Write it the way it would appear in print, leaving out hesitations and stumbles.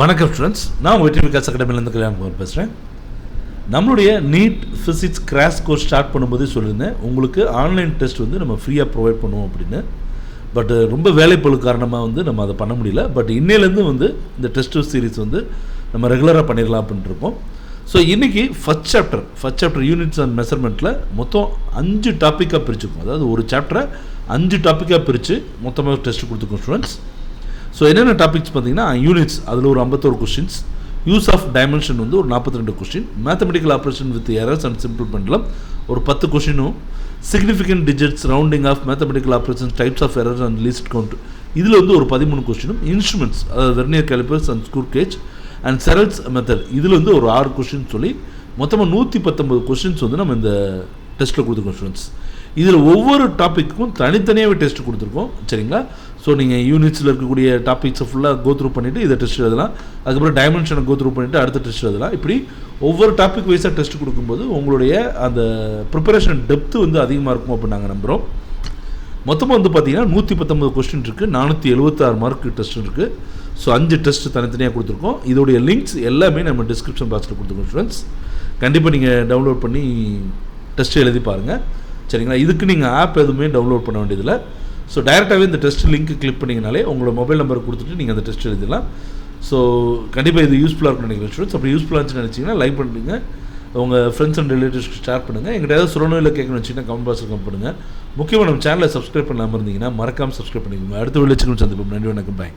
வணக்கம் ஸ்டூடெண்ட்ஸ், நான் VETREE VIKASH அகாடமிலேருந்து Kalyanam பேசுகிறேன். நம்மளுடைய NEET physics crash course start பண்ணும்போதே சொல்லியிருந்தேன், உங்களுக்கு ஆன்லைன் டெஸ்ட் வந்து நம்ம ஃப்ரீயாக ப்ரொவைட் பண்ணுவோம் அப்படின்னு. பட் ரொம்ப வேலைப்பளு காரணமாக வந்து நம்ம அதை பண்ண முடியல. பட் இன்னையிலேருந்து வந்து இந்த டெஸ்ட் சீரிஸ் வந்து நம்ம ரெகுலராக பண்ணிடலாம் அப்படின்ட்டு இருக்கோம். ஸோ இன்றைக்கி ஃபஸ்ட் சாப்டர் யூனிட்ஸ் அண்ட் மெஷர்மெண்ட்டில் மொத்தம் 5 டாப்பிக்காக பிரிச்சுருக்கோம். அதாவது ஒரு சாப்டரை 5 டாப்பிக்காக பிரித்து மொத்தமாக டெஸ்ட் கொடுத்துருக்கோம் ஸ்டூடெண்ட்ஸ். ஸோ என்னென்ன டாபிக்ஸ் பார்த்தீங்கன்னா, யூனிட்ஸ் அதில் ஒரு 51 கொஸ்டின்ஸ், யூஸ் ஆஃப் டைமென்ஷன் வந்து ஒரு 42 question, mathematical operation with errors and simple pendulum ஒரு 10 கொஸ்டினும், significant digits, rounding off mathematical operations, types of errors and least count இதில் வந்து ஒரு 13 கொஸ்டினும், இன்ஸ்ட்ருமெண்ட்ஸ் அதாவது vernier calipers and screw gauge and Searle's method இதில் வந்து ஒரு 6 கொஸ்டின் சொல்லி மொத்தமாக 119 கொஸ்டின்ஸ் வந்து நம்ம இந்த டெஸ்ட்டில் கொடுத்துருக்கோம் ஸ்டூடெண்ட்ஸ். இதில் ஒவ்வொரு டாப்பிக்கும் தனித்தனியாகவே டெஸ்ட் கொடுத்துருக்கோம், சரிங்களா? ஸோ நீங்கள் யூனிட்ஸில் இருக்கக்கூடிய டாபிக்ஸை ஃபுல்லாக கோத்ரூ பண்ணிவிட்டு இதை டெஸ்ட் எழுதலாம். அதுக்கப்புறம் டைமென்ஷனை கோத்ரூ பண்ணிவிட்டு அடுத்த டெஸ்ட் எழுதலாம். இப்படி ஒவ்வொரு டாபிக் வைஸாக டெஸ்ட் கொடுக்கும்போது உங்களுடைய அந்த ப்ரிப்பரேஷன் டெப்த்து வந்து அதிகமாக இருக்கும் அப்படின்னு நாங்கள் நம்புகிறோம். மொத்தமாக வந்து பார்த்திங்கன்னா 119 கொஸ்டின் இருக்குது, 476 மார்க்கு டெஸ்ட் இருக்குது. ஸோ 5 டெஸ்ட் தனித்தனியாக கொடுத்துருக்கோம். இதோடைய லிங்க்ஸ் எல்லாமே நம்ம டிஸ்கிரிப்ஷன் பாக்ஸில் கொடுத்துருக்கோம் ஸ்டூடெண்ட்ஸ். கண்டிப்பாக நீங்கள் டவுன்லோட் பண்ணி டெஸ்ட் எழுதி பாருங்கள், சரிங்களா? இதுக்கு நீங்கள் ஆப் எதுவுமே டவுன்லோட் பண்ண வேண்டியதில்லை. ஸோ டைரெக்டாகவே இந்த டெஸ்ட் லிங்க் கிளிக் பண்ணிங்கனாலே உங்களோட மொபைல் நம்பர் கொடுத்துட்டு நீங்கள் அந்த டெஸ்ட் எழுதிடலாம். ஸோ கண்டிப்பாக இது யூஸ்ஃபுல்லாக இருக்குன்னு நினைக்கிறேன் ஸ்டூடெண்ட்ஸ். அப்படி யூஸ்ஃபுல்லாக இருந்துச்சுன்னு நினச்சிங்கன்னா லைக் பண்ணுங்க, உங்கள் ஃப்ரெண்ட்ஸ் அண்ட் ரிலேட்டிவ்ஸ்க்கு ஷேர் பண்ணுங்கள். எங்கிட்ட ஏதாவது சொல்லணும் இல்லை கேட்கணும்னு வச்சிங்கன்னா கமெண்ட் பாக்ஸில் கமெண்ட் பண்ணுங்கள். முக்கியமாக நம்ம சேனலை சப்ஸ்கிரைப் பண்ணாமல் இருந்தீங்கன்னா மறக்காமல் சப்ஸ்கிரைப் பண்ணிக்கோங்க. அடுத்த வீடியோவில் சந்திப்போம். நன்றி, வணக்கம், பாய்.